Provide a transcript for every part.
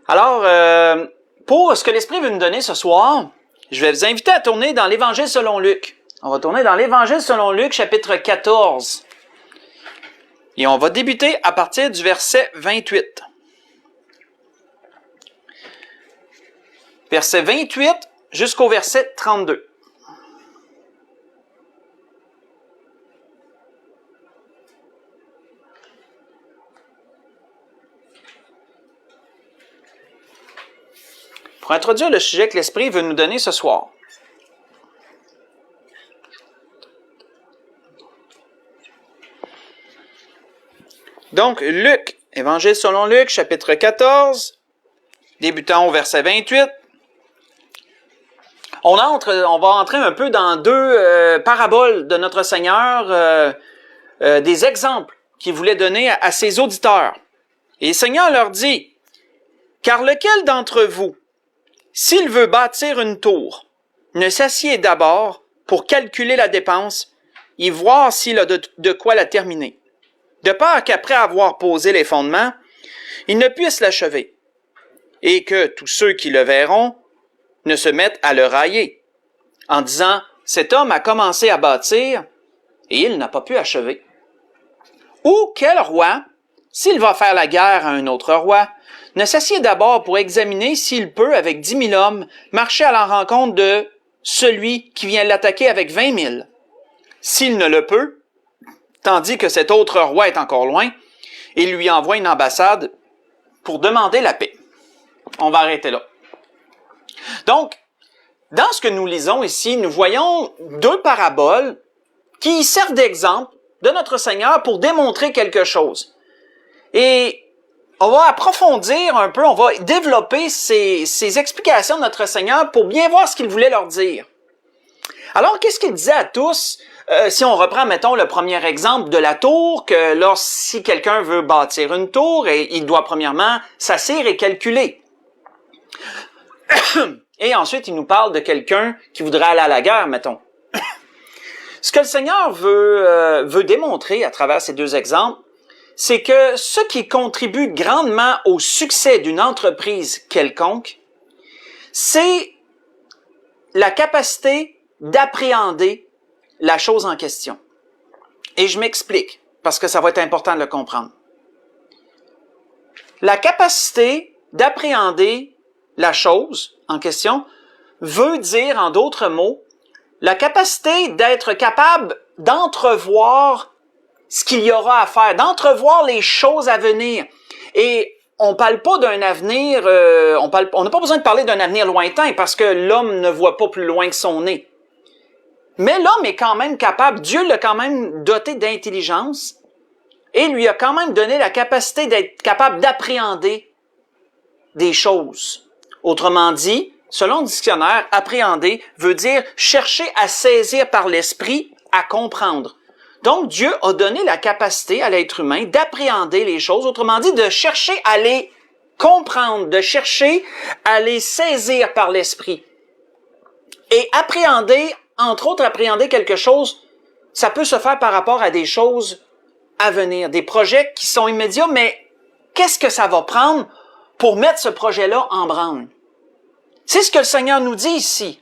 Alors, pour ce que l'Esprit veut nous donner ce soir, je vais vous inviter à tourner dans l'Évangile selon Luc. On va tourner dans l'Évangile selon Luc, chapitre 14. Et on va débuter à partir du verset 28. Verset 28 jusqu'au verset 32. Pour introduire le sujet que l'Esprit veut nous donner ce soir. Donc, Luc, Évangile selon Luc, chapitre 14, débutant au verset 28. On va entrer un peu dans deux paraboles de notre Seigneur, des exemples qu'il voulait donner à ses auditeurs. Et le Seigneur leur dit, « Car lequel d'entre vous, s'il veut bâtir une tour, ne s'assied d'abord pour calculer la dépense et voir s'il a de quoi la terminer, de peur qu'après avoir posé les fondements, il ne puisse l'achever, et que tous ceux qui le verront ne se mettent à le railler, en disant, cet homme a commencé à bâtir, et il n'a pas pu achever. Ou quel roi, s'il va faire la guerre à un autre roi, ne s'assied d'abord pour examiner s'il peut, avec 10 000 hommes, marcher à la rencontre de celui qui vient l'attaquer avec 20 000. S'il ne le peut, tandis que cet autre roi est encore loin, il lui envoie une ambassade pour demander la paix. On va arrêter là. Donc, dans ce que nous lisons ici, nous voyons deux paraboles qui servent d'exemple de notre Seigneur pour démontrer quelque chose. Et on va approfondir un peu, on va développer ces explications de notre Seigneur pour bien voir ce qu'il voulait leur dire. Alors, qu'est-ce qu'il disait à tous? Si on reprend, mettons, le premier exemple de la tour, que si quelqu'un veut bâtir une tour, il doit premièrement s'asseoir et calculer. Et ensuite, il nous parle de quelqu'un qui voudrait aller à la guerre, mettons. Ce que le Seigneur veut démontrer à travers ces deux exemples, c'est que ce qui contribue grandement au succès d'une entreprise quelconque, c'est la capacité d'appréhender la chose en question. Et je m'explique, parce que ça va être important de le comprendre. La capacité d'appréhender la chose en question veut dire, en d'autres mots, la capacité d'être capable d'entrevoir ce qu'il y aura à faire, d'entrevoir les choses à venir. Et on parle pas d'un avenir, on n'a pas besoin de parler d'un avenir lointain parce que l'homme ne voit pas plus loin que son nez. Mais l'homme est quand même capable, Dieu l'a quand même doté d'intelligence et lui a quand même donné la capacité d'être capable d'appréhender des choses. Autrement dit, selon le dictionnaire, appréhender veut dire chercher à saisir par l'esprit, à comprendre. Donc, Dieu a donné la capacité à l'être humain d'appréhender les choses, autrement dit, de chercher à les comprendre, de chercher à les saisir par l'esprit. Et appréhender, entre autres, appréhender quelque chose, ça peut se faire par rapport à des choses à venir, des projets qui sont immédiats, mais qu'est-ce que ça va prendre pour mettre ce projet-là en branle? C'est ce que le Seigneur nous dit ici.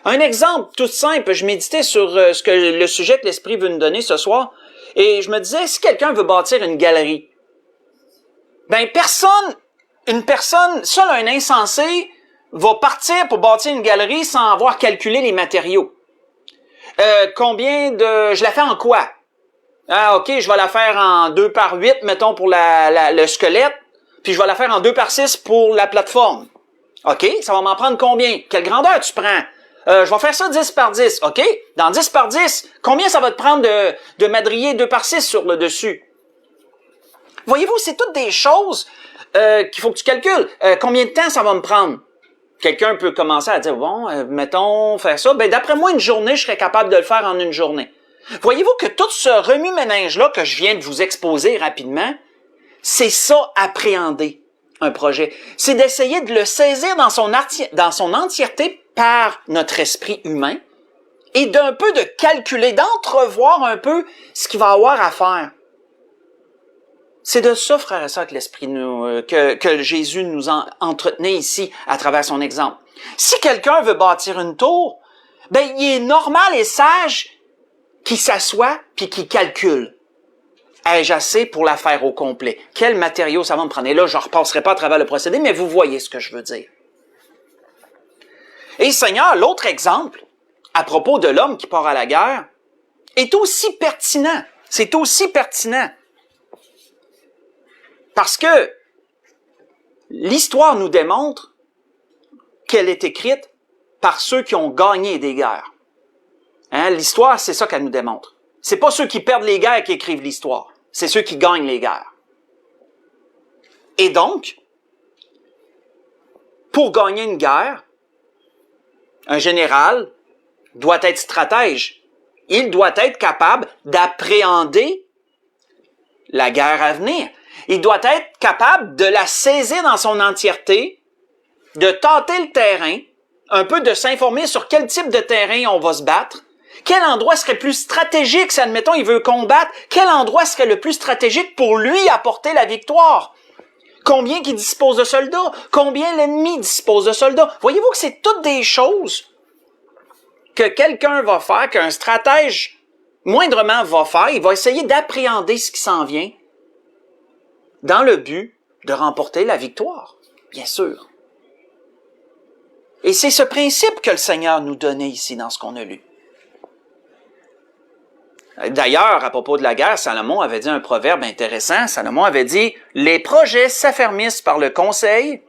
Un exemple tout simple, je méditais sur le sujet que l'Esprit veut nous donner ce soir, et je me disais, si quelqu'un veut bâtir une galerie, une personne, seul un insensé, va partir pour bâtir une galerie sans avoir calculé les matériaux. Je la fais en quoi? Ah, ok, je vais la faire en 2 par 8, mettons, pour le squelette, puis je vais la faire en 2 par 6 pour la plateforme. Ok, ça va m'en prendre combien? Quelle grandeur tu prends? Je vais faire ça 10 par 10, ok? Dans 10 par 10, combien ça va te prendre de madrier 2 par 6 sur le dessus? Voyez-vous, c'est toutes des choses qu'il faut que tu calcules. Combien de temps ça va me prendre? Quelqu'un peut commencer à dire, mettons, faire ça. D'après moi, une journée, je serais capable de le faire en une journée. Voyez-vous que tout ce remue-ménage-là que je viens de vous exposer rapidement, c'est ça, appréhender un projet. C'est d'essayer de le saisir dans son entièreté par notre esprit humain et d'un peu de calculer, d'entrevoir un peu ce qu'il va avoir à faire. C'est de ça, frères et sœurs, que Jésus nous entretenait ici à travers son exemple. Si quelqu'un veut bâtir une tour, ben il est normal et sage qu'il s'assoie puis qu'il calcule. Ai-je assez pour la faire au complet? Quel matériau ça va me prendre? Et là, je ne repasserai pas à travers le procédé, mais vous voyez ce que je veux dire. Et Seigneur, l'autre exemple, à propos de l'homme qui part à la guerre, est aussi pertinent. C'est aussi pertinent. Parce que l'histoire nous démontre qu'elle est écrite par ceux qui ont gagné des guerres. Hein? L'histoire, c'est ça qu'elle nous démontre. C'est pas ceux qui perdent les guerres qui écrivent l'histoire. C'est ceux qui gagnent les guerres. Et donc, pour gagner une guerre, un général doit être stratège. Il doit être capable d'appréhender la guerre à venir. Il doit être capable de la saisir dans son entièreté, de tâter le terrain, un peu de s'informer sur quel type de terrain on va se battre, quel endroit serait plus stratégique si, admettons, il veut combattre, quel endroit serait le plus stratégique pour lui apporter la victoire. Combien qu'il dispose de soldats, combien l'ennemi dispose de soldats. Voyez-vous que c'est toutes des choses que quelqu'un va faire, qu'un stratège moindrement va faire. Il va essayer d'appréhender ce qui s'en vient dans le but de remporter la victoire, bien sûr. Et c'est ce principe que le Seigneur nous donnait ici dans ce qu'on a lu. D'ailleurs, à propos de la guerre, Salomon avait dit un proverbe intéressant. Salomon avait dit « Les projets s'affermissent par le conseil,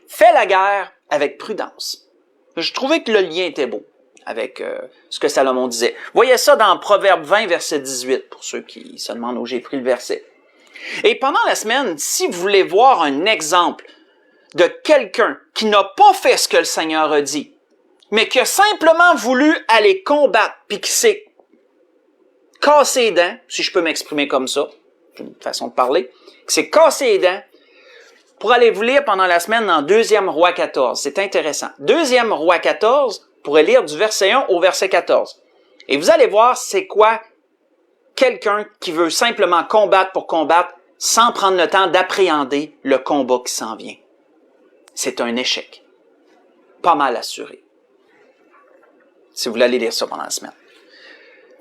fais la guerre avec prudence. » Je trouvais que le lien était beau avec ce que Salomon disait. Voyez ça dans Proverbe 20, verset 18, pour ceux qui se demandent où j'ai pris le verset. Et pendant la semaine, si vous voulez voir un exemple de quelqu'un qui n'a pas fait ce que le Seigneur a dit, mais qui a simplement voulu aller combattre, puis qui s'est cassé les dents, si je peux m'exprimer comme ça, c'est une façon de parler, qui s'est cassé les dents, pour aller vous lire pendant la semaine dans 2e Roi 14. C'est intéressant. 2e Roi 14, vous pourrez lire du verset 1 au verset 14. Et vous allez voir c'est quoi quelqu'un qui veut simplement combattre pour combattre sans prendre le temps d'appréhender le combat qui s'en vient. C'est un échec. Pas mal assuré. Si vous voulez aller lire ça pendant la semaine.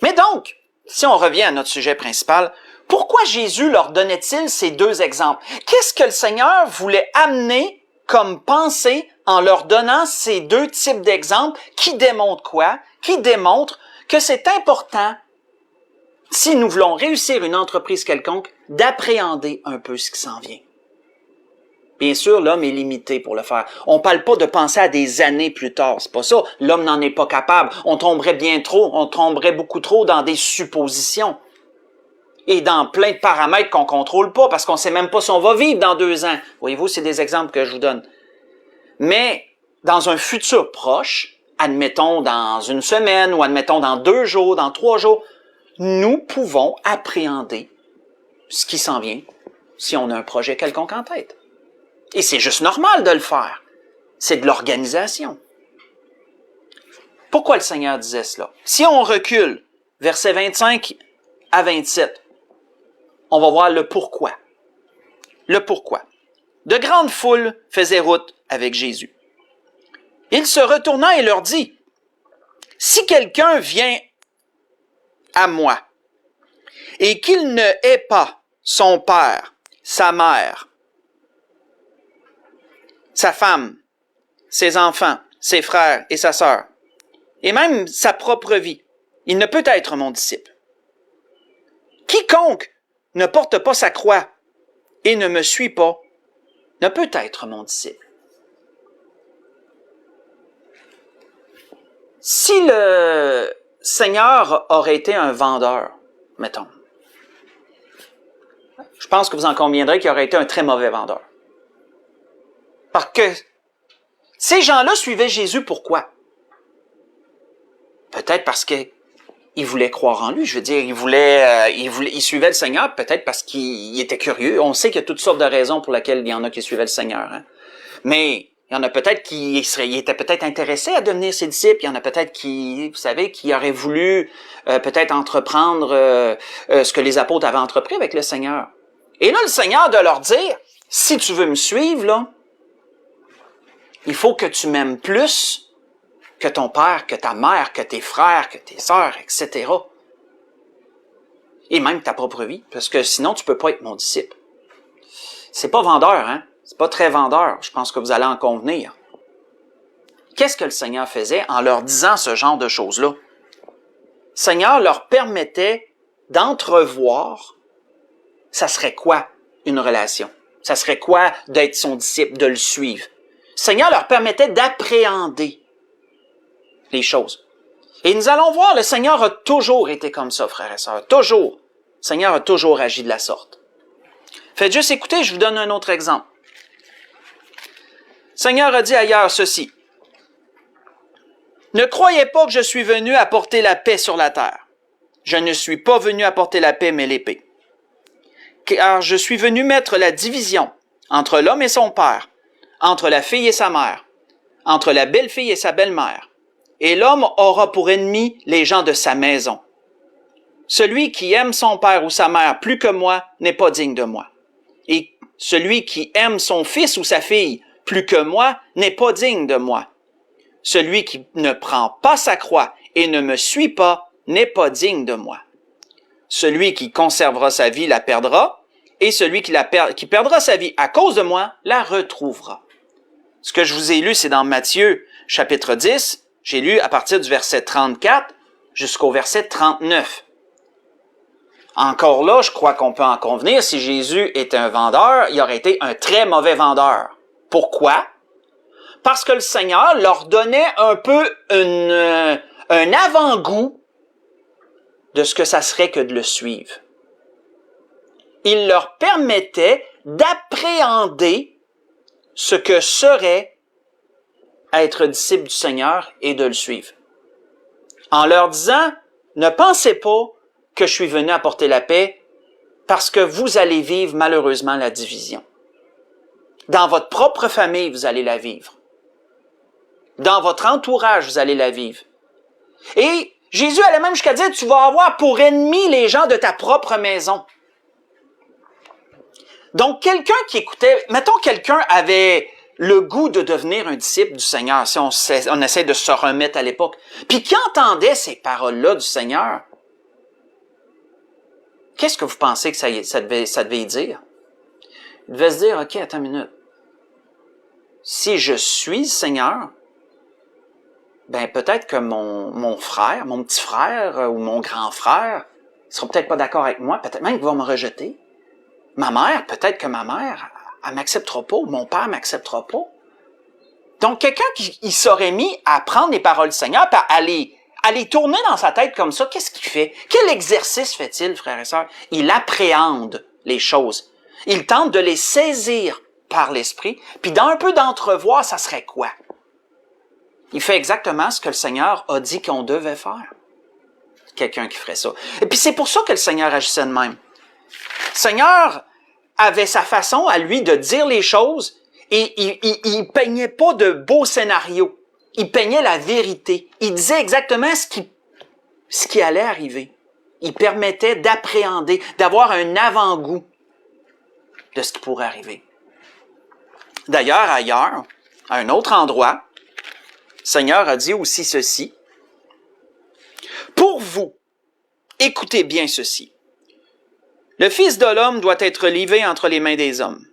Mais donc, si on revient à notre sujet principal, pourquoi Jésus leur donnait-il ces deux exemples? Qu'est-ce que le Seigneur voulait amener comme pensée en leur donnant ces deux types d'exemples qui démontrent quoi? Qui démontrent que c'est important, si nous voulons réussir une entreprise quelconque, d'appréhender un peu ce qui s'en vient. Bien sûr, l'homme est limité pour le faire. On parle pas de penser à des années plus tard, c'est pas ça. L'homme n'en est pas capable. On tomberait beaucoup trop dans des suppositions. Et dans plein de paramètres qu'on contrôle pas, parce qu'on sait même pas si on va vivre dans 2 ans. Voyez-vous, c'est des exemples que je vous donne. Mais, dans un futur proche, admettons dans 1 semaine, ou admettons dans 2 jours, dans 3 jours, nous pouvons appréhender ce qui s'en vient si on a un projet quelconque en tête. Et c'est juste normal de le faire. C'est de l'organisation. Pourquoi le Seigneur disait cela? Si on recule, versets 25 à 27, on va voir le pourquoi. Le pourquoi. De grandes foules faisaient route avec Jésus. Il se retourna et leur dit, « Si quelqu'un vient à moi et qu'il ne hait pas son père, sa mère, sa femme, ses enfants, ses frères et sa sœur, et même sa propre vie, il ne peut être mon disciple. Quiconque ne porte pas sa croix et ne me suit pas, ne peut être mon disciple. » Si le Seigneur aurait été un vendeur, mettons, je pense que vous en conviendrez qu'il aurait été un très mauvais vendeur. Parce que ces gens-là suivaient Jésus, pourquoi? Peut-être parce qu'ils voulaient croire en lui. Je veux dire, ils suivaient le Seigneur, peut-être parce qu'ils étaient curieux. On sait qu'il y a toutes sortes de raisons pour lesquelles il y en a qui suivaient le Seigneur. Hein? Mais il y en a peut-être qui étaient peut-être intéressés à devenir ses disciples. Il y en a peut-être qui, vous savez, qui auraient voulu peut-être entreprendre ce que les apôtres avaient entrepris avec le Seigneur. Et là, le Seigneur de leur dire, si tu veux me suivre, là, il faut que tu m'aimes plus que ton père, que ta mère, que tes frères, que tes sœurs, etc. Et même ta propre vie, parce que sinon, tu peux pas être mon disciple. C'est pas vendeur, hein? C'est pas très vendeur. Je pense que vous allez en convenir. Qu'est-ce que le Seigneur faisait en leur disant ce genre de choses-là? Le Seigneur leur permettait d'entrevoir ça serait quoi une relation? Ça serait quoi d'être son disciple, de le suivre? Le Seigneur leur permettait d'appréhender les choses. Et nous allons voir, le Seigneur a toujours été comme ça, frères et sœurs. Toujours. Le Seigneur a toujours agi de la sorte. Faites juste écouter, je vous donne un autre exemple. Le Seigneur a dit ailleurs ceci. Ne croyez pas que je suis venu apporter la paix sur la terre. Je ne suis pas venu apporter la paix, mais l'épée. Car je suis venu mettre la division entre l'homme et son père, entre la fille et sa mère, entre la belle-fille et sa belle-mère. Et l'homme aura pour ennemi les gens de sa maison. Celui qui aime son père ou sa mère plus que moi n'est pas digne de moi. Et celui qui aime son fils ou sa fille plus que moi n'est pas digne de moi. Celui qui ne prend pas sa croix et ne me suit pas n'est pas digne de moi. Celui qui conservera sa vie la perdra, et celui qui perdra sa vie à cause de moi la retrouvera. Ce que je vous ai lu, c'est dans Matthieu, chapitre 10. J'ai lu à partir du verset 34 jusqu'au verset 39. Encore là, je crois qu'on peut en convenir, si Jésus était un vendeur, il aurait été un très mauvais vendeur. Pourquoi? Parce que le Seigneur leur donnait un peu un avant-goût de ce que ça serait que de le suivre. Il leur permettait d'appréhender ce que serait être disciple du Seigneur et de le suivre. En leur disant, ne pensez pas que je suis venu apporter la paix parce que vous allez vivre malheureusement la division. Dans votre propre famille, vous allez la vivre. Dans votre entourage, vous allez la vivre. Et Jésus allait même jusqu'à dire, tu vas avoir pour ennemi les gens de ta propre maison. Donc, quelqu'un qui écoutait, mettons quelqu'un avait le goût de devenir un disciple du Seigneur, si on essaie de se remettre à l'époque, puis qui entendait ces paroles-là du Seigneur, qu'est-ce que vous pensez que ça devait dire? Il devait se dire, OK, attends une minute. Si je suis le Seigneur, ben peut-être que mon frère, mon petit frère ou mon grand frère ne sera peut-être pas d'accord avec moi, peut-être même qu'il va me rejeter. Ma mère, peut-être que ma mère, elle m'acceptera pas, ou mon père m'acceptera pas. Donc, quelqu'un qui s'aurait mis à prendre les paroles du Seigneur, puis à les tourner dans sa tête comme ça, qu'est-ce qu'il fait? Quel exercice fait-il, frères et sœurs? Il appréhende les choses. Il tente de les saisir par l'Esprit, puis dans un peu d'entrevoir, ça serait quoi? Il fait exactement ce que le Seigneur a dit qu'on devait faire. Quelqu'un qui ferait ça. Et puis c'est pour ça que le Seigneur agissait de même. Le Seigneur avait sa façon à lui de dire les choses et il peignait pas de beaux scénarios. Il peignait la vérité. Il disait exactement ce qui allait arriver. Il permettait d'appréhender, d'avoir un avant-goût de ce qui pourrait arriver. D'ailleurs, ailleurs, à un autre endroit, le Seigneur a dit aussi ceci. Pour vous, écoutez bien ceci. Le Fils de l'homme doit être livré entre les mains des hommes.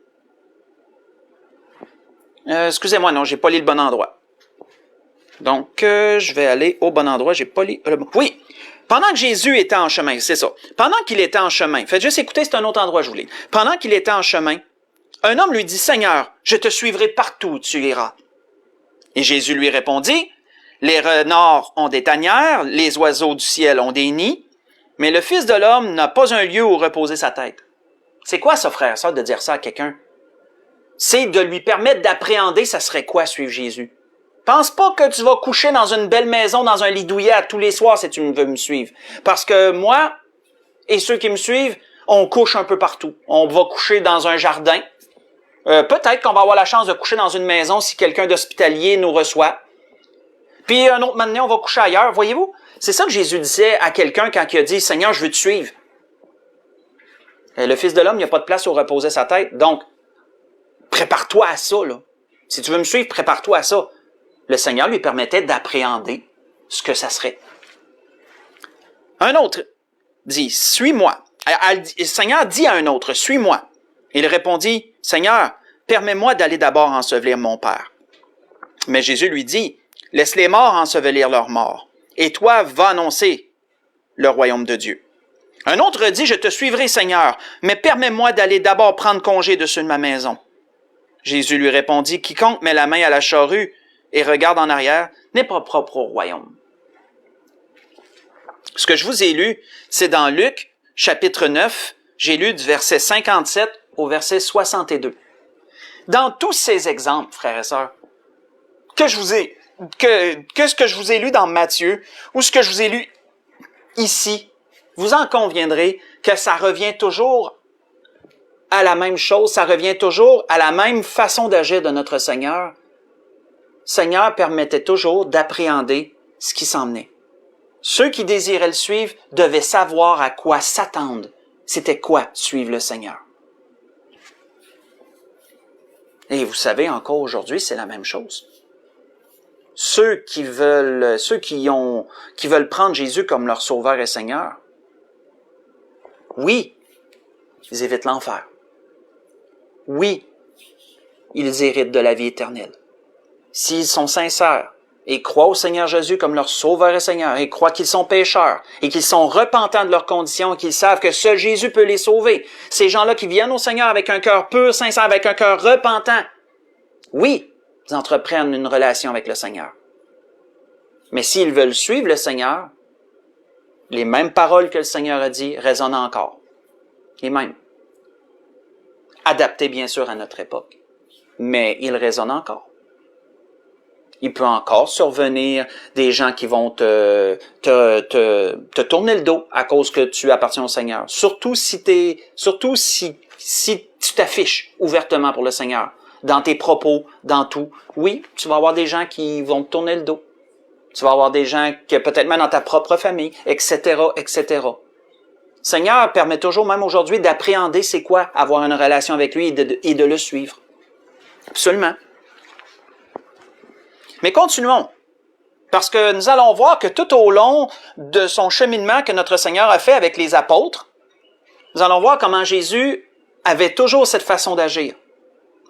Excusez-moi, non, j'ai pas lu le bon endroit. Donc, je vais aller au bon endroit, j'ai pas lu le bon. Oui, pendant que Jésus était en chemin, c'est ça. Pendant qu'il était en chemin, faites juste écouter, c'est un autre endroit, je vous lis. Pendant qu'il était en chemin, un homme lui dit, Seigneur, je te suivrai partout où tu iras. Et Jésus lui répondit, les renards ont des tanières, les oiseaux du ciel ont des nids, mais le Fils de l'homme n'a pas un lieu où reposer sa tête. C'est quoi ça, frère, ça, de dire ça à quelqu'un? C'est de lui permettre d'appréhender ça serait quoi suivre Jésus. Pense pas que tu vas coucher dans une belle maison, dans un lit douillet tous les soirs si tu veux me suivre. Parce que moi et ceux qui me suivent, on couche un peu partout. On va coucher dans un jardin. Peut-être qu'on va avoir la chance de coucher dans une maison si quelqu'un d'hospitalier nous reçoit. Puis un autre moment, on va coucher ailleurs. Voyez-vous? C'est ça que Jésus disait à quelqu'un quand il a dit « Seigneur, je veux te suivre ». Et le Fils de l'homme, il n'y a pas de place où reposer sa tête. Donc, prépare-toi à ça, là. Si tu veux me suivre, prépare-toi à ça. Le Seigneur lui permettait d'appréhender ce que ça serait. Un autre dit, suis-moi. Le Seigneur dit à un autre, suis-moi. Il répondit, Seigneur, permets-moi d'aller d'abord ensevelir mon Père. Mais Jésus lui dit, laisse les morts ensevelir leurs morts. Et toi, va annoncer le royaume de Dieu. Un autre dit, je te suivrai, Seigneur, mais permets-moi d'aller d'abord prendre congé de ceux de ma maison. Jésus lui répondit, quiconque met la main à la charrue et regarde en arrière n'est pas propre au royaume. Ce que je vous ai lu, c'est dans Luc, chapitre 9, j'ai lu du verset 57 au verset 62. Dans tous ces exemples, frères et sœurs, que ce que je vous ai lu dans Matthieu, ou ce que je vous ai lu ici, vous en conviendrez que ça revient toujours à la même chose, ça revient toujours à la même façon d'agir de notre Seigneur. Seigneur permettait toujours d'appréhender ce qui s'en venait. Ceux qui désiraient le suivre devaient savoir à quoi s'attendre. C'était quoi suivre le Seigneur? Et vous savez, encore aujourd'hui, c'est la même chose. Ceux qui veulent prendre Jésus comme leur sauveur et Seigneur, oui, ils évitent l'enfer. Oui, ils héritent de la vie éternelle. S'ils sont sincères et croient au Seigneur Jésus comme leur sauveur et Seigneur, et croient qu'ils sont pécheurs, et qu'ils sont repentants de leurs conditions, et qu'ils savent que seul Jésus peut les sauver, ces gens-là qui viennent au Seigneur avec un cœur pur, sincère, avec un cœur repentant, oui, ils entreprennent une relation avec le Seigneur. Mais s'ils veulent suivre le Seigneur, les mêmes paroles que le Seigneur a dit résonnent encore. Les mêmes. Adaptées bien sûr à notre époque. Mais ils résonnent encore. Il peut encore survenir des gens qui vont te tourner le dos à cause que tu appartiens au Seigneur. Surtout si tu t'affiches ouvertement pour le Seigneur. Dans tes propos, dans tout. Oui, tu vas avoir des gens qui vont te tourner le dos. Tu vas avoir des gens que peut-être même dans ta propre famille, etc., etc. Seigneur permet toujours, même aujourd'hui, d'appréhender c'est quoi avoir une relation avec lui et de le suivre. Absolument. Mais continuons. Parce que nous allons voir que tout au long de son cheminement que notre Seigneur a fait avec les apôtres, nous allons voir comment Jésus avait toujours cette façon d'agir.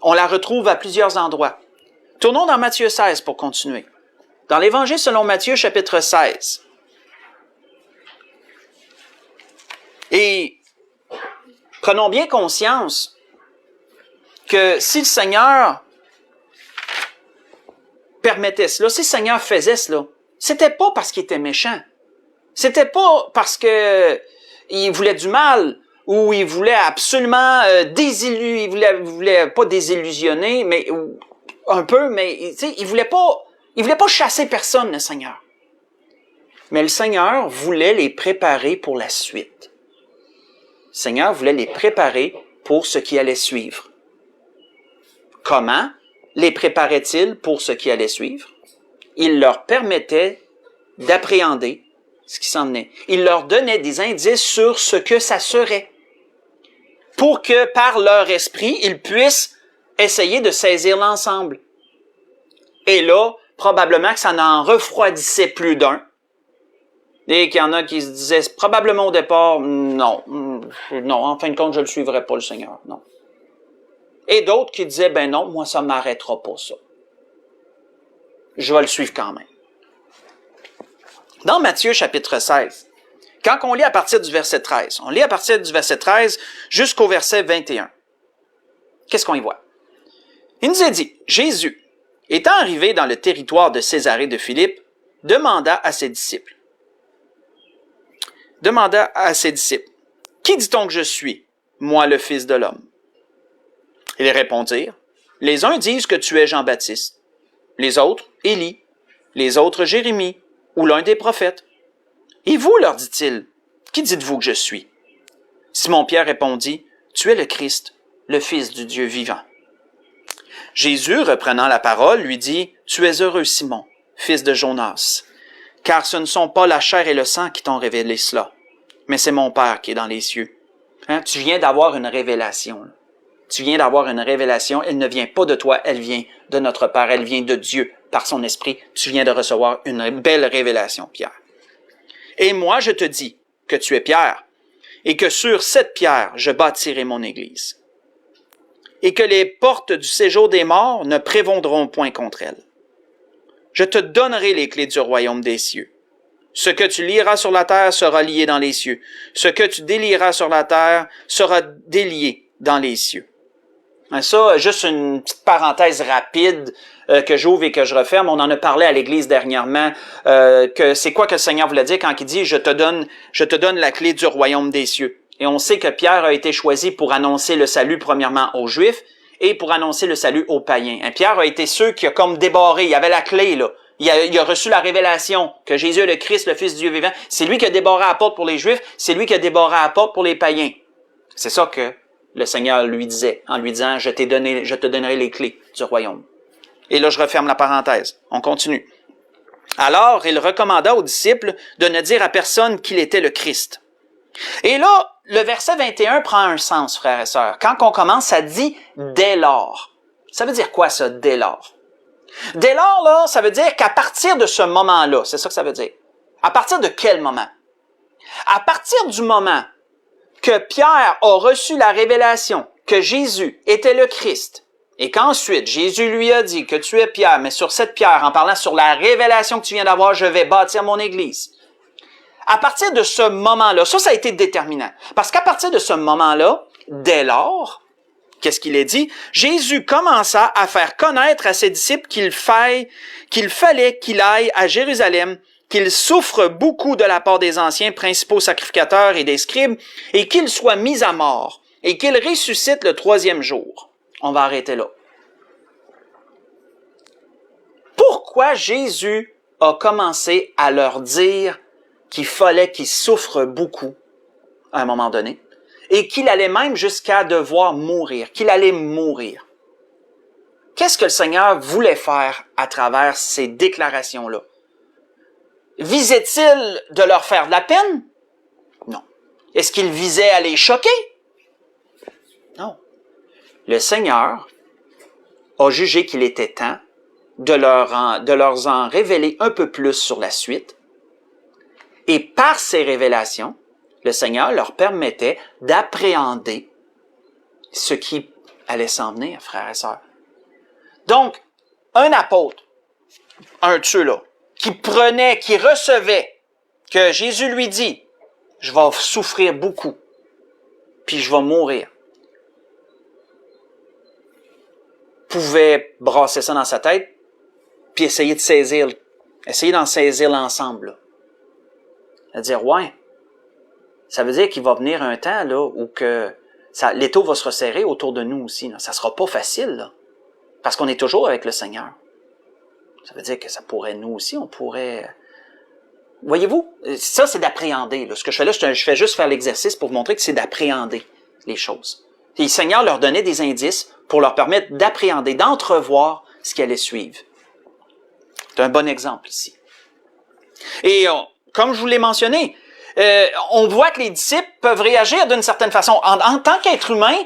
On la retrouve à plusieurs endroits. Tournons dans Matthieu 16 pour continuer. Dans l'Évangile selon Matthieu, chapitre 16. Et prenons bien conscience que si le Seigneur permettait cela, si le Seigneur faisait cela, c'était pas parce qu'il était méchant. C'était pas parce que il voulait du mal ou il voulait absolument il voulait pas désillusionner, mais un peu, mais il voulait pas chasser personne, le Seigneur. Mais le Seigneur voulait les préparer pour la suite. Le Seigneur voulait les préparer pour ce qui allait suivre. Comment les préparait-il pour ce qui allait suivre? Il leur permettait d'appréhender ce qui s'en venait. Il leur donnait des indices sur ce que ça serait. Pour que, par leur esprit, ils puissent essayer de saisir l'ensemble. Et là, probablement que ça n'en refroidissait plus d'un. Et qu'il y en a qui se disaient probablement au départ, non, en fin de compte, je ne le suivrai pas, le Seigneur, non. Et d'autres qui disaient, ben non, moi, ça ne m'arrêtera pas, ça. Je vais le suivre quand même. Dans Matthieu, chapitre 16, quand on lit à partir du verset 13, on lit à partir du verset 13 jusqu'au verset 21. Qu'est-ce qu'on y voit? Il nous est dit, Jésus, étant arrivé dans le territoire de Césarée de Philippe, demanda à ses disciples, qui dit-on que je suis, moi le Fils de l'homme? Ils répondirent, les uns disent que tu es Jean-Baptiste, les autres, Élie, les autres, Jérémie, ou l'un des prophètes. Et vous, leur dit-il, qui dites-vous que je suis? Simon-Pierre répondit, tu es le Christ, le Fils du Dieu vivant. Jésus, reprenant la parole, lui dit, tu es heureux, Simon, fils de Jonas, car ce ne sont pas la chair et le sang qui t'ont révélé cela, mais c'est mon Père qui est dans les cieux. Hein? Tu viens d'avoir une révélation. Là. Tu viens d'avoir une révélation. Elle ne vient pas de toi, elle vient de notre Père. Elle vient de Dieu par son esprit. Tu viens de recevoir une belle révélation, Pierre. Et moi, je te dis que tu es Pierre, et que sur cette pierre, je bâtirai mon Église. Et que les portes du séjour des morts ne prévaudront point contre elle. Je te donnerai les clés du royaume des cieux. Ce que tu lieras sur la terre sera lié dans les cieux. Ce que tu délieras sur la terre sera délié dans les cieux. Ça, juste une petite parenthèse rapide que j'ouvre et que je referme. On en a parlé à l'Église dernièrement. Que c'est quoi que le Seigneur voulait dire quand il dit « Je te donne la clé du royaume des cieux ». Et on sait que Pierre a été choisi pour annoncer le salut premièrement aux Juifs et pour annoncer le salut aux païens. Et Pierre a été ceux qui a comme débarré. Il avait la clé, là. Il a reçu la révélation que Jésus est le Christ, le Fils du Dieu vivant. C'est lui qui a débarré à la porte pour les Juifs. C'est lui qui a débarré à la porte pour les païens. C'est ça que le Seigneur lui disait en lui disant « Je te donnerai les clés du royaume ». Et là, je referme la parenthèse. On continue. Alors, il recommanda aux disciples de ne dire à personne qu'il était le Christ. Et là, le verset 21 prend un sens, frères et sœurs. Quand on commence, ça dit « dès lors ». Ça veut dire quoi, ça, « dès lors » ? Dès lors, là, ça veut dire qu'à partir de ce moment-là, c'est ça que ça veut dire. À partir de quel moment? À partir du moment que Pierre a reçu la révélation que Jésus était le Christ, et qu'ensuite Jésus lui a dit que tu es Pierre, mais sur cette pierre, en parlant sur la révélation que tu viens d'avoir, je vais bâtir mon Église. À partir de ce moment-là, ça a été déterminant. Parce qu'à partir de ce moment-là, dès lors, qu'est-ce qu'il est dit? Jésus commença à faire connaître à ses disciples qu'il fallait qu'il aille à Jérusalem, qu'il souffre beaucoup de la part des anciens principaux sacrificateurs et des scribes, et qu'il soit mis à mort, et qu'il ressuscite le 3e jour. On va arrêter là. Pourquoi Jésus a commencé à leur dire qu'il fallait qu'il souffre beaucoup à un moment donné, et qu'il allait même jusqu'à devoir mourir, qu'il allait mourir? Qu'est-ce que le Seigneur voulait faire à travers ces déclarations-là? Visait-il de leur faire de la peine? Non. Est-ce qu'il visait à les choquer? Non. Le Seigneur a jugé qu'il était temps de leur en révéler un peu plus sur la suite. Et par ces révélations, le Seigneur leur permettait d'appréhender ce qui allait s'en venir, frères et sœurs. Donc, un apôtre, un de ceux-là, qui recevait, que Jésus lui dit, « Je vais souffrir beaucoup, puis je vais mourir », pouvait brasser ça dans sa tête, puis essayer d'en saisir l'ensemble. C'est-à-dire, ouais, ça veut dire qu'il va venir un temps là où l'étau va se resserrer autour de nous aussi. Là. Ça sera pas facile, là, parce qu'on est toujours avec le Seigneur. Ça veut dire que ça pourrait, nous aussi, on pourrait... Voyez-vous, ça c'est d'appréhender. Là. Ce que je fais là, je fais juste faire l'exercice pour vous montrer que c'est d'appréhender les choses. Et le Seigneur leur donnait des indices pour leur permettre d'appréhender, d'entrevoir ce qui allait suivre. C'est un bon exemple ici. Et comme je vous l'ai mentionné, on voit que les disciples peuvent réagir d'une certaine façon. En tant qu'être humain,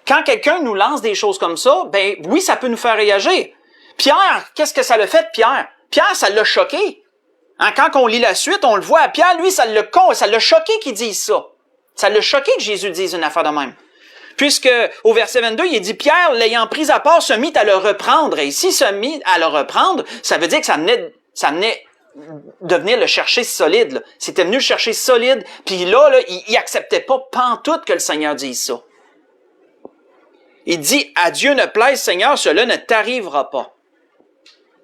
quand quelqu'un nous lance des choses comme ça, ben oui, ça peut nous faire réagir. Pierre, qu'est-ce que ça l'a fait, Pierre? Pierre, ça l'a choqué. Hein, quand on lit la suite, on le voit. Pierre, lui, ça l'a choqué qu'il dise ça. Ça l'a choqué que Jésus dise une affaire de même. Puisque, au verset 22, il dit, Pierre, l'ayant pris à part, se mit à le reprendre. Et ici, se mit à le reprendre, ça veut dire que ça venait de venir le chercher solide. Là. C'était venu le chercher solide. Puis là, il acceptait pas pantoute que le Seigneur dise ça. Il dit, à Dieu ne plaise, Seigneur, cela ne t'arrivera pas.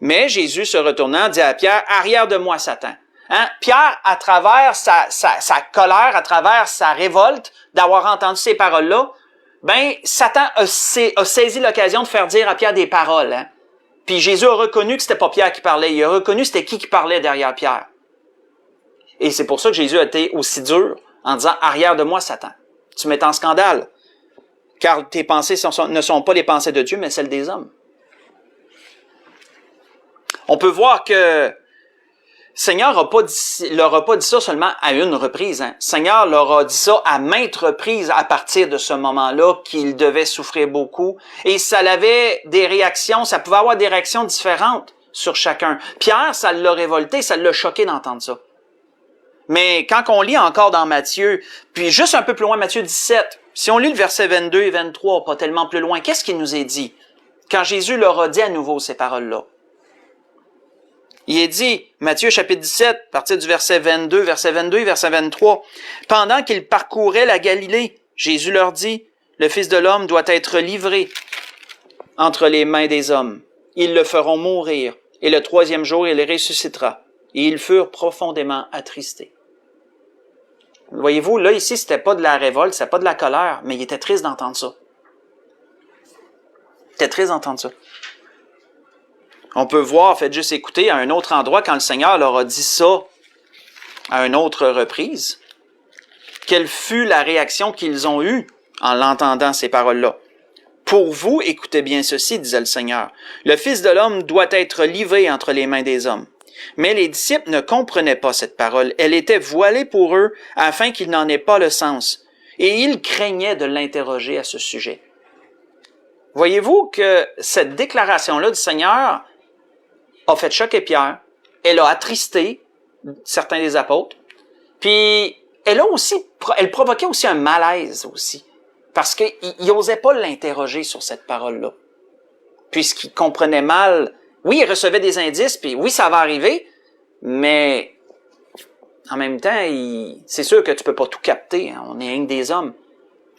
Mais Jésus, se retournant, dit à Pierre, arrière de moi, Satan. Hein? Pierre, à travers sa colère, à travers sa révolte d'avoir entendu ces paroles-là, ben, Satan a saisi l'occasion de faire dire à Pierre des paroles. Hein? Puis Jésus a reconnu que c'était pas Pierre qui parlait. Il a reconnu c'était qui parlait derrière Pierre. Et c'est pour ça que Jésus a été aussi dur en disant, arrière de moi, Satan. Tu mets en scandale. Car tes pensées ne sont pas les pensées de Dieu, mais celles des hommes. On peut voir que Seigneur leur a pas dit ça seulement à une reprise. Hein. Seigneur leur a dit ça à maintes reprises à partir de ce moment-là qu'ils devaient souffrir beaucoup. Et ça avait des réactions, ça pouvait avoir des réactions différentes sur chacun. Pierre, ça l'a révolté, ça l'a choqué d'entendre ça. Mais quand on lit encore dans Matthieu, puis juste un peu plus loin, Matthieu 17, si on lit le verset 22 et 23, pas tellement plus loin, qu'est-ce qu'il nous est dit? Quand Jésus leur a dit à nouveau ces paroles-là. Il est dit, Matthieu chapitre 17, à partir du verset 22 et verset 23, « Pendant qu'ils parcouraient la Galilée, Jésus leur dit, « Le Fils de l'homme doit être livré entre les mains des hommes. Ils le feront mourir, et le troisième jour il ressuscitera. » Et ils furent profondément attristés. Voyez-vous, là, ici, c'était pas de la révolte, c'était pas de la colère, mais il était triste d'entendre ça. Il était triste d'entendre ça. On peut voir, faites juste écouter, à un autre endroit, quand le Seigneur leur a dit ça, à une autre reprise, quelle fut la réaction qu'ils ont eue en l'entendant, ces paroles-là. « Pour vous, écoutez bien ceci, disait le Seigneur, le Fils de l'homme doit être livré entre les mains des hommes. » Mais les disciples ne comprenaient pas cette parole. Elle était voilée pour eux afin qu'ils n'en aient pas le sens. Et ils craignaient de l'interroger à ce sujet. Voyez-vous que cette déclaration-là du Seigneur a fait choquer Pierre, elle a attristé certains des apôtres, puis elle provoquait aussi un malaise aussi, parce qu'ils n'osaient pas l'interroger sur cette parole-là, puisqu'ils comprenaient mal. Oui, ils recevaient des indices, puis oui, ça va arriver, mais en même temps, c'est sûr que tu peux pas tout capter, hein, on est rien que des hommes.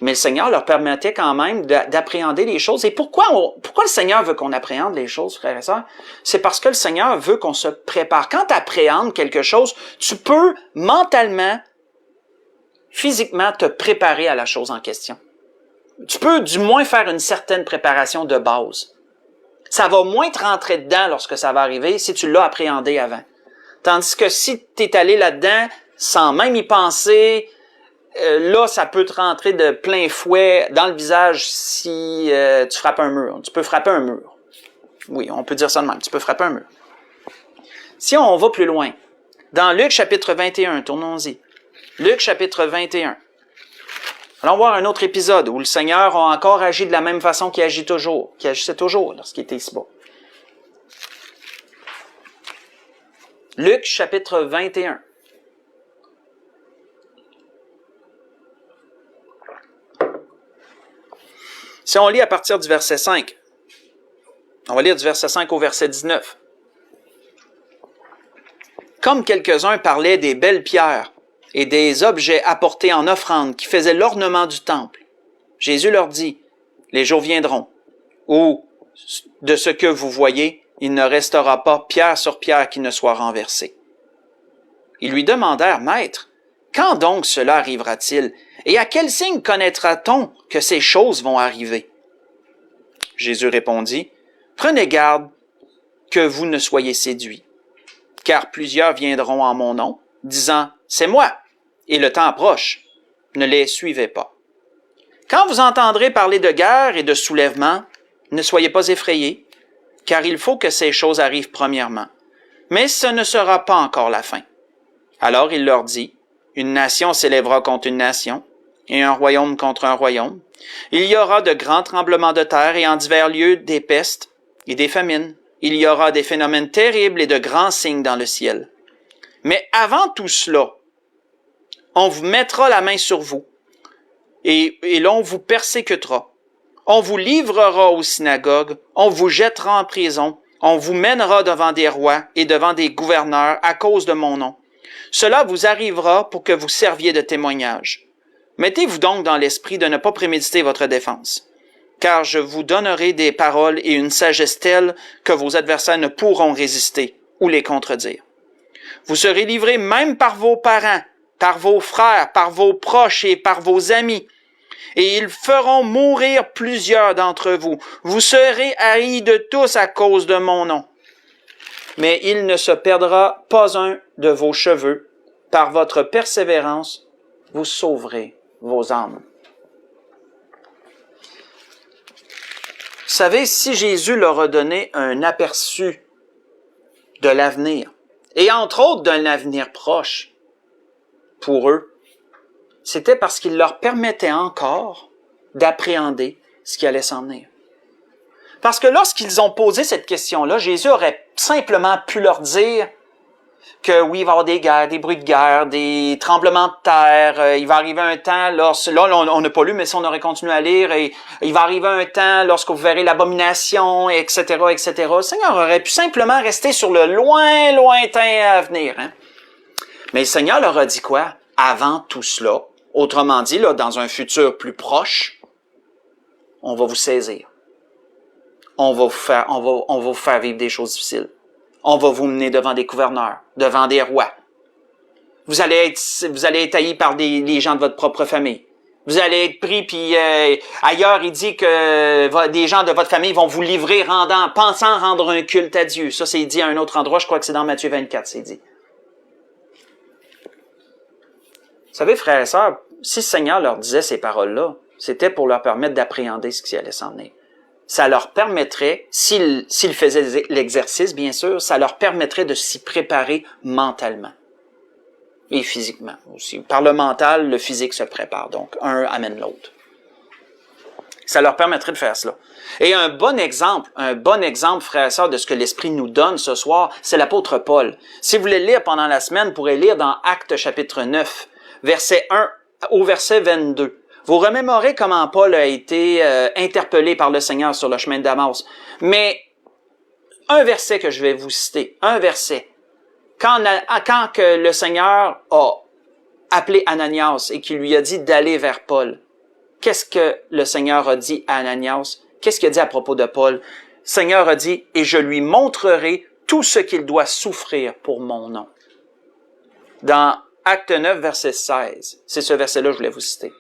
Mais le Seigneur leur permettait quand même d'appréhender les choses. Et pourquoi le Seigneur veut qu'on appréhende les choses, frères et sœurs? C'est parce que le Seigneur veut qu'on se prépare. Quand tu appréhendes quelque chose, tu peux mentalement, physiquement te préparer à la chose en question. Tu peux du moins faire une certaine préparation de base. Ça va moins te rentrer dedans lorsque ça va arriver si tu l'as appréhendé avant. Tandis que si tu es allé là-dedans sans même y penser, là, ça peut te rentrer de plein fouet dans le visage si tu frappes un mur. Tu peux frapper un mur. Oui, on peut dire ça de même. Tu peux frapper un mur. Si on va plus loin, dans Luc chapitre 21, tournons-y. Luc chapitre 21. Allons voir un autre épisode où le Seigneur a encore agi de la même façon qu'il agissait toujours lorsqu'il était ici-bas. Luc chapitre 21. Si on lit à partir du verset 5, on va lire du verset 5 au verset 19. Comme quelques-uns parlaient des belles pierres et des objets apportés en offrande qui faisaient l'ornement du temple, Jésus leur dit, « Les jours viendront, où, de ce que vous voyez, il ne restera pas pierre sur pierre qui ne soit renversée. » Ils lui demandèrent, « Maître, quand donc cela arrivera-t-il? Et à quel signe connaîtra-t-on que ces choses vont arriver? » Jésus répondit, « Prenez garde que vous ne soyez séduits, car plusieurs viendront en mon nom, disant, « C'est moi », et le temps approche. Ne les suivez pas. Quand vous entendrez parler de guerre et de soulèvement, ne soyez pas effrayés, car il faut que ces choses arrivent premièrement. Mais ce ne sera pas encore la fin. Alors il leur dit, une nation s'élèvera contre une nation, et un royaume contre un royaume. Il y aura de grands tremblements de terre et en divers lieux des pestes et des famines. Il y aura des phénomènes terribles et de grands signes dans le ciel. Mais avant tout cela, on vous mettra la main sur vous et l'on vous persécutera. On vous livrera aux synagogues, on vous jettera en prison, on vous mènera devant des rois et devant des gouverneurs à cause de mon nom. Cela vous arrivera pour que vous serviez de témoignage. Mettez-vous donc dans l'esprit de ne pas préméditer votre défense, car je vous donnerai des paroles et une sagesse telle que vos adversaires ne pourront résister ou les contredire. Vous serez livrés même par vos parents, par vos frères, par vos proches et par vos amis, et ils feront mourir plusieurs d'entre vous. Vous serez haïs de tous à cause de mon nom. Mais il ne se perdra pas un de vos cheveux. Par votre persévérance, vous sauverez vos âmes. Vous savez, si Jésus leur a donné un aperçu de l'avenir, et entre autres d'un avenir proche pour eux, c'était parce qu'il leur permettait encore d'appréhender ce qui allait s'en venir. Parce que lorsqu'ils ont posé cette question-là, Jésus aurait simplement pu leur dire que oui, il va y avoir des guerres, des bruits de guerre, des tremblements de terre, il va arriver un temps, là on n'a pas lu, mais si on aurait continué à lire, et il va arriver un temps lorsque vous verrez l'abomination, etc., etc. Le Seigneur aurait pu simplement rester sur le lointain avenir. Hein? Mais le Seigneur leur a dit quoi? Avant tout cela, autrement dit, là, dans un futur plus proche, on va vous saisir. On va vous faire vivre des choses difficiles. On va vous mener devant des gouverneurs, devant des rois. Vous allez être haïs par les gens de votre propre famille. Vous allez être pris, puis ailleurs, il dit que des gens de votre famille vont vous livrer pensant rendre un culte à Dieu. Ça, c'est dit à un autre endroit, je crois que c'est dans Matthieu 24, c'est dit. Vous savez, frères et sœurs, si le Seigneur leur disait ces paroles-là, c'était pour leur permettre d'appréhender ce qui allait s'en venir. Ça leur permettrait, s'ils faisaient l'exercice, bien sûr, ça leur permettrait de s'y préparer mentalement et physiquement aussi. Par le mental, le physique se prépare, donc un amène l'autre. Ça leur permettrait de faire cela. Et un bon exemple, frères et sœurs, de ce que l'Esprit nous donne ce soir, c'est l'apôtre Paul. Si vous voulez lire pendant la semaine, vous pourrez lire dans Actes chapitre 9, verset 1 au verset 22. Vous remémorez comment Paul a été interpellé par le Seigneur sur le chemin de Damas. Mais un verset que je vais vous citer, un verset. Quand que le Seigneur a appelé Ananias et qu'il lui a dit d'aller vers Paul, qu'est-ce que le Seigneur a dit à Ananias? Qu'est-ce qu'il a dit à propos de Paul? Le Seigneur a dit, « Et je lui montrerai tout ce qu'il doit souffrir pour mon nom. » Dans Acte 9, verset 16, c'est ce verset-là que je voulais vous citer.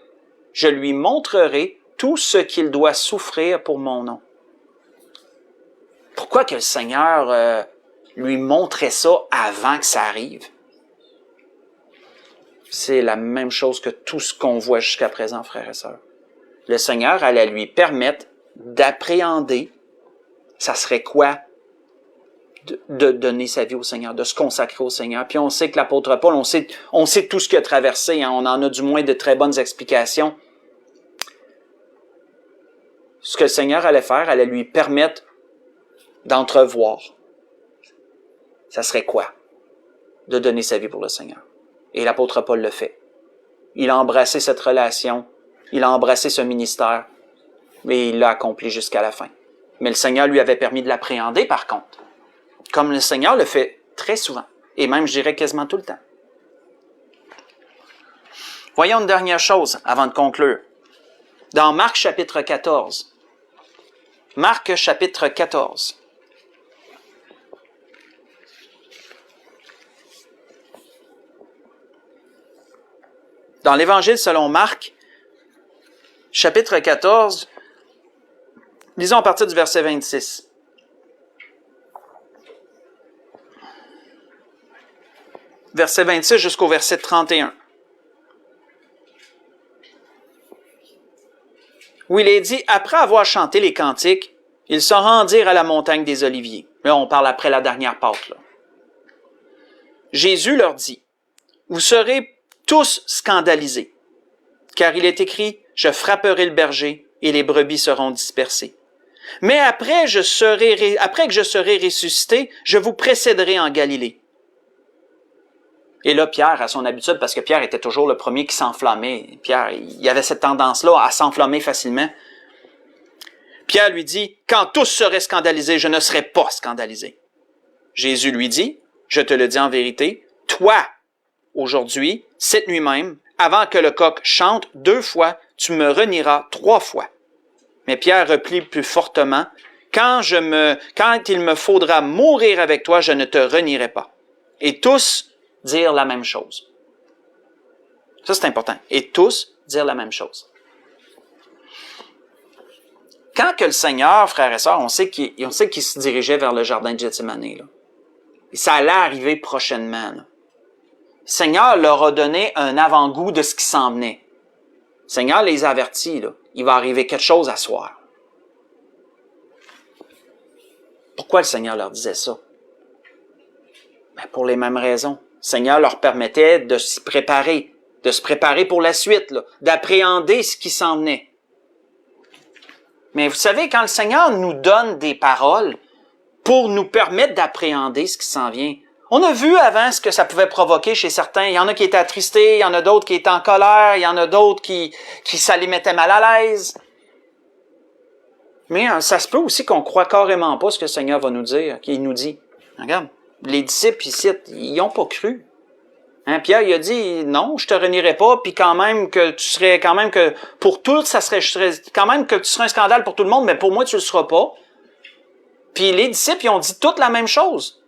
Je lui montrerai tout ce qu'il doit souffrir pour mon nom. Pourquoi que le Seigneur lui montrait ça avant que ça arrive? C'est la même chose que tout ce qu'on voit jusqu'à présent, frères et sœurs. Le Seigneur allait lui permettre d'appréhender, ça serait quoi? De donner sa vie au Seigneur, de se consacrer au Seigneur. Puis on sait que l'apôtre Paul, on sait tout ce qu'il a traversé, hein, on en a du moins de très bonnes explications. Ce que le Seigneur allait faire, allait lui permettre d'entrevoir. Ça serait quoi? De donner sa vie pour le Seigneur. Et l'apôtre Paul le fait. Il a embrassé cette relation, il a embrassé ce ministère, mais il l'a accompli jusqu'à la fin. Mais le Seigneur lui avait permis de l'appréhender par contre. Comme le Seigneur le fait très souvent, et même je dirais quasiment tout le temps. Voyons une dernière chose avant de conclure. Dans Marc chapitre 14. Marc chapitre 14. Dans l'Évangile selon Marc, chapitre 14, lisons à partir du verset 26. Verset 26 jusqu'au verset 31. Où il est dit, après avoir chanté les cantiques, ils se rendirent à la montagne des Oliviers. Là, on parle après la dernière Pâque, là. Jésus leur dit, vous serez tous scandalisés, car il est écrit, je frapperai le berger et les brebis seront dispersées. Mais après que je serai ressuscité, je vous précéderai en Galilée. Et là, Pierre, à son habitude, parce que Pierre était toujours le premier qui s'enflammait, Pierre, il avait cette tendance-là à s'enflammer facilement. Pierre lui dit, quand tous seraient scandalisés, je ne serai pas scandalisé. Jésus lui dit, je te le dis en vérité, toi, aujourd'hui, cette nuit même, avant que le coq chante 2 fois, tu me renieras 3 fois. Mais Pierre reprit plus fortement, quand il me faudra mourir avec toi, je ne te renierai pas. Et tous dire la même chose. Ça, c'est important. Et tous dire la même chose. Quand que le Seigneur, frères et sœurs, on sait qu'il se dirigeait vers le jardin de Gethsémani, là. Et ça allait arriver prochainement, là. Le Seigneur leur a donné un avant-goût de ce qui s'en venait. Le Seigneur les a avertis, là. Il va arriver quelque chose à soir. Pourquoi le Seigneur leur disait ça? Ben pour les mêmes raisons. Le Seigneur leur permettait de s'y préparer, de se préparer pour la suite, là, d'appréhender ce qui s'en venait. Mais vous savez, quand le Seigneur nous donne des paroles pour nous permettre d'appréhender ce qui s'en vient, on a vu avant ce que ça pouvait provoquer chez certains. Il y en a qui étaient attristés, il y en a d'autres qui étaient en colère, il y en a d'autres qui ça les mettait mal à l'aise. Mais ça se peut aussi qu'on croit carrément pas ce que le Seigneur va nous dire, qu'il nous dit. Regarde, les disciples ici, ils n'ont pas cru. Hein, Pierre, il a dit, non, je te renierai pas, puis quand même que pour tous, quand même que tu serais un scandale pour tout le monde, mais pour moi, tu le seras pas. Puis les disciples, ils ont dit toute la même chose.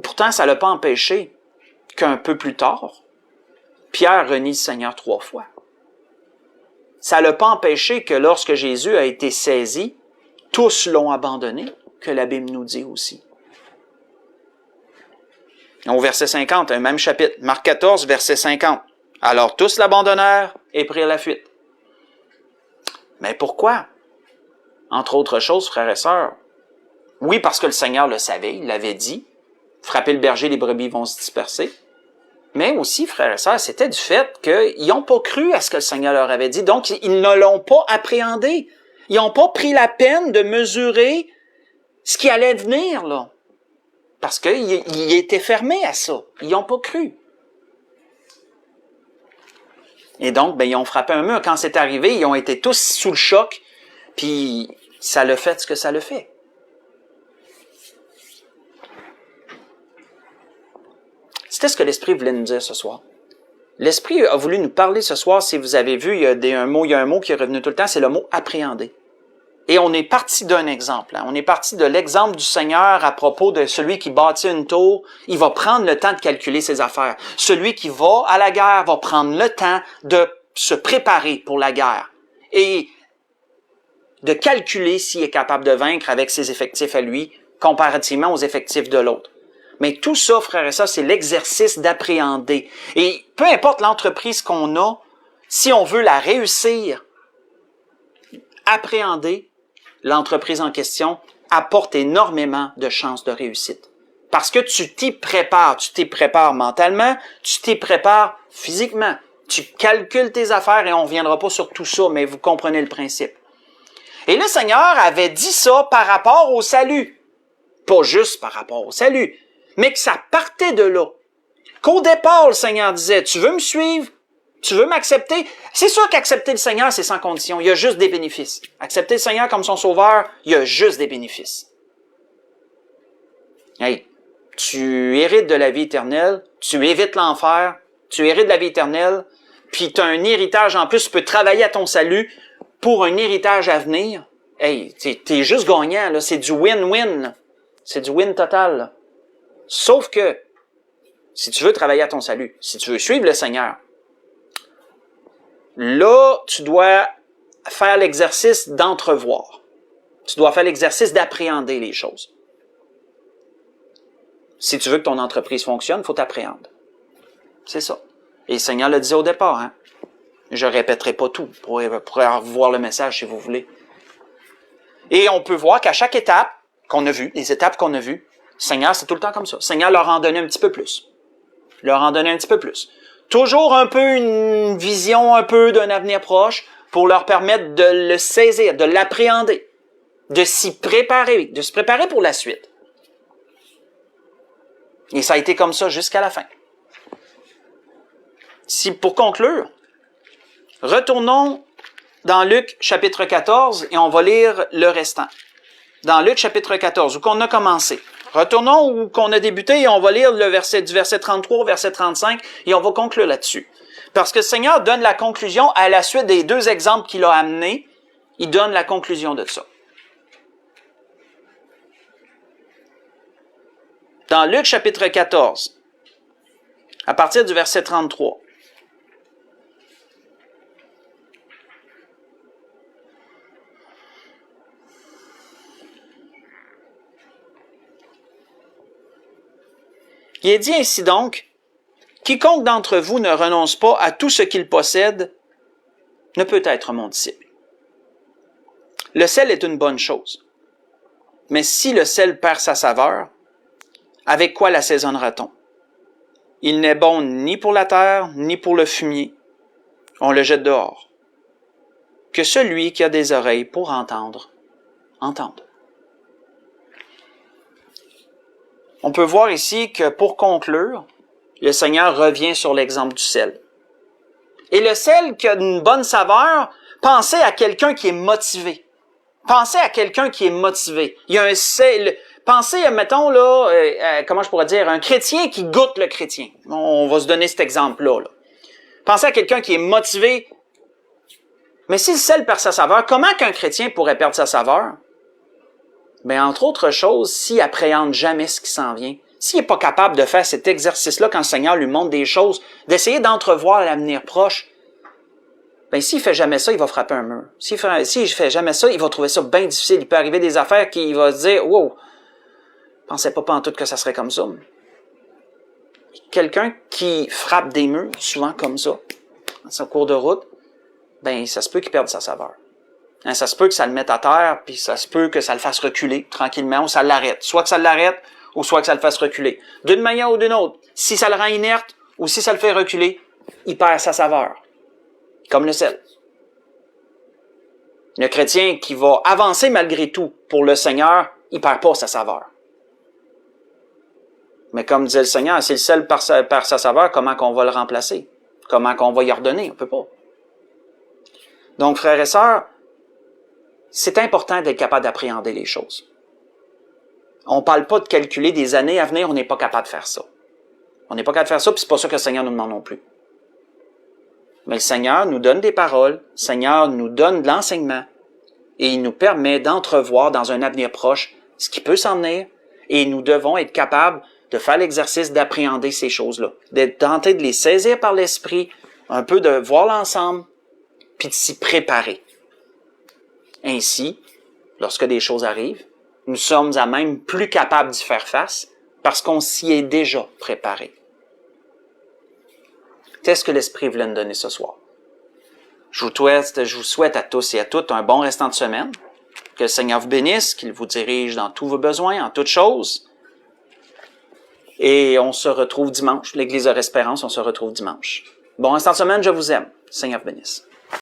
Pourtant, ça l'a pas empêché qu'un peu plus tard, Pierre renie le Seigneur 3 fois. Ça l'a pas empêché que lorsque Jésus a été saisi, tous l'ont abandonné, que la Bible nous dit aussi. Au verset 50, un même chapitre, Marc 14, verset 50. Alors tous l'abandonnèrent et prirent la fuite. Mais pourquoi? Entre autres choses, frères et sœurs. Oui, parce que le Seigneur le savait, il l'avait dit. Frapper le berger, les brebis vont se disperser. Mais aussi, frères et sœurs, c'était du fait qu'ils n'ont pas cru à ce que le Seigneur leur avait dit. Donc, ils ne l'ont pas appréhendé. Ils n'ont pas pris la peine de mesurer ce qui allait venir, là. Parce qu'ils étaient fermés à ça. Ils n'ont pas cru. Et donc, ils ont frappé un mur. Quand c'est arrivé, ils ont été tous sous le choc. Puis, ça l'a fait ce que ça le fait. C'était ce que l'Esprit voulait nous dire ce soir. L'Esprit a voulu nous parler ce soir. Si vous avez vu, il y a un mot qui est revenu tout le temps, c'est le mot « appréhender ». Et on est parti d'un exemple. On est parti de l'exemple du Seigneur à propos de celui qui bâtit une tour. Il va prendre le temps de calculer ses affaires. Celui qui va à la guerre va prendre le temps de se préparer pour la guerre et de calculer s'il est capable de vaincre avec ses effectifs à lui, comparativement aux effectifs de l'autre. Mais tout ça, frères et sœurs, c'est l'exercice d'appréhender. Et peu importe l'entreprise qu'on a, si on veut la réussir, appréhender l'entreprise en question apporte énormément de chances de réussite. Parce que tu t'y prépares mentalement, tu t'y prépares physiquement. Tu calcules tes affaires et on ne reviendra pas sur tout ça, mais vous comprenez le principe. Et le Seigneur avait dit ça par rapport au salut. Pas juste par rapport au salut, mais que ça partait de là. Qu'au départ, le Seigneur disait, tu veux me suivre? Tu veux m'accepter? C'est sûr qu'accepter le Seigneur, c'est sans condition. Il y a juste des bénéfices. Accepter le Seigneur comme son sauveur, il y a juste des bénéfices. Hey, tu hérites de la vie éternelle, tu évites l'enfer, tu hérites de la vie éternelle, puis tu as un héritage en plus, tu peux travailler à ton salut pour un héritage à venir. Hey, t'es juste gagnant, là. C'est du win-win, là. C'est du win total, là. Sauf que, si tu veux travailler à ton salut, si tu veux suivre le Seigneur, là, tu dois faire l'exercice d'entrevoir. Tu dois faire l'exercice d'appréhender les choses. Si tu veux que ton entreprise fonctionne, il faut t'appréhender. C'est ça. Et le Seigneur le disait au départ, hein. Je répéterai pas tout pour revoir le message si vous voulez. Et on peut voir qu'à chaque étape qu'on a vue, les étapes qu'on a vues, le Seigneur, c'est tout le temps comme ça. Le Seigneur leur en donnait un petit peu plus. Toujours un peu une vision, un peu d'un avenir proche pour leur permettre de le saisir, de l'appréhender, de s'y préparer, de se préparer pour la suite. Et ça a été comme ça jusqu'à la fin. Pour conclure, retournons dans Luc chapitre 14 et on va lire le restant. Dans Luc chapitre 14, où qu'on a commencé. Retournons où qu'on a débuté et on va lire du verset 33 au verset 35 et on va conclure là-dessus. Parce que le Seigneur donne la conclusion à la suite des 2 exemples qu'il a amenés. Il donne la conclusion de ça. Dans Luc chapitre 14, à partir du verset 33. Il est dit ainsi donc, « Quiconque d'entre vous ne renonce pas à tout ce qu'il possède ne peut être mon disciple. Le sel est une bonne chose, mais si le sel perd sa saveur, avec quoi l'assaisonnera-t-on? Il n'est bon ni pour la terre, ni pour le fumier. On le jette dehors. Que celui qui a des oreilles pour entendre, entende. On peut voir ici que pour conclure, le Seigneur revient sur l'exemple du sel. Et le sel qui a une bonne saveur, pensez à quelqu'un qui est motivé. Pensez à quelqu'un qui est motivé. Il y a un sel. Pensez, mettons, là, comment je pourrais dire, un chrétien qui goûte le chrétien. On va se donner cet exemple-là. Là. Pensez à quelqu'un qui est motivé. Mais si le sel perd sa saveur, comment qu'un chrétien pourrait perdre sa saveur? Bien, entre autres choses, s'il appréhende jamais ce qui s'en vient, s'il n'est pas capable de faire cet exercice-là quand le Seigneur lui montre des choses, d'essayer d'entrevoir l'avenir proche, bien, s'il fait jamais ça, il va frapper un mur. S'il fait jamais ça, il va trouver ça bien difficile. Il peut arriver des affaires qu'il va se dire, wow, je pensais pas pantoute que ça serait comme ça. Quelqu'un qui frappe des murs, souvent comme ça, dans son cours de route, ben ça se peut qu'il perde sa saveur. Hein, ça se peut que ça le mette à terre, puis ça se peut que ça le fasse reculer tranquillement, ou ça l'arrête. Soit que ça l'arrête, ou soit que ça le fasse reculer. D'une manière ou d'une autre, si ça le rend inerte, ou si ça le fait reculer, il perd sa saveur. Comme le sel. Le chrétien qui va avancer malgré tout pour le Seigneur, il perd pas sa saveur. Mais comme disait le Seigneur, si le sel perd sa saveur, comment qu'on va le remplacer? Comment qu'on va y ordonner? On peut pas. Donc, frères et sœurs, c'est important d'être capable d'appréhender les choses. On ne parle pas de calculer des années à venir, on n'est pas capable de faire ça. On n'est pas capable de faire ça, puis c'est pas ça que le Seigneur nous demande non plus. Mais le Seigneur nous donne des paroles, le Seigneur nous donne de l'enseignement, et il nous permet d'entrevoir dans un avenir proche ce qui peut s'en venir, et nous devons être capables de faire l'exercice d'appréhender ces choses-là, de tenter de les saisir par l'esprit, un peu de voir l'ensemble, puis de s'y préparer. Ainsi, lorsque des choses arrivent, nous sommes à même plus capables d'y faire face parce qu'on s'y est déjà préparé. C'est ce que l'Esprit voulait nous donner ce soir. Je vous souhaite à tous et à toutes un bon restant de semaine. Que le Seigneur vous bénisse, qu'il vous dirige dans tous vos besoins, en toutes choses. Et on se retrouve dimanche. L'Église de l'Espérance, on se retrouve dimanche. Bon restant de semaine, je vous aime. Le Seigneur vous bénisse.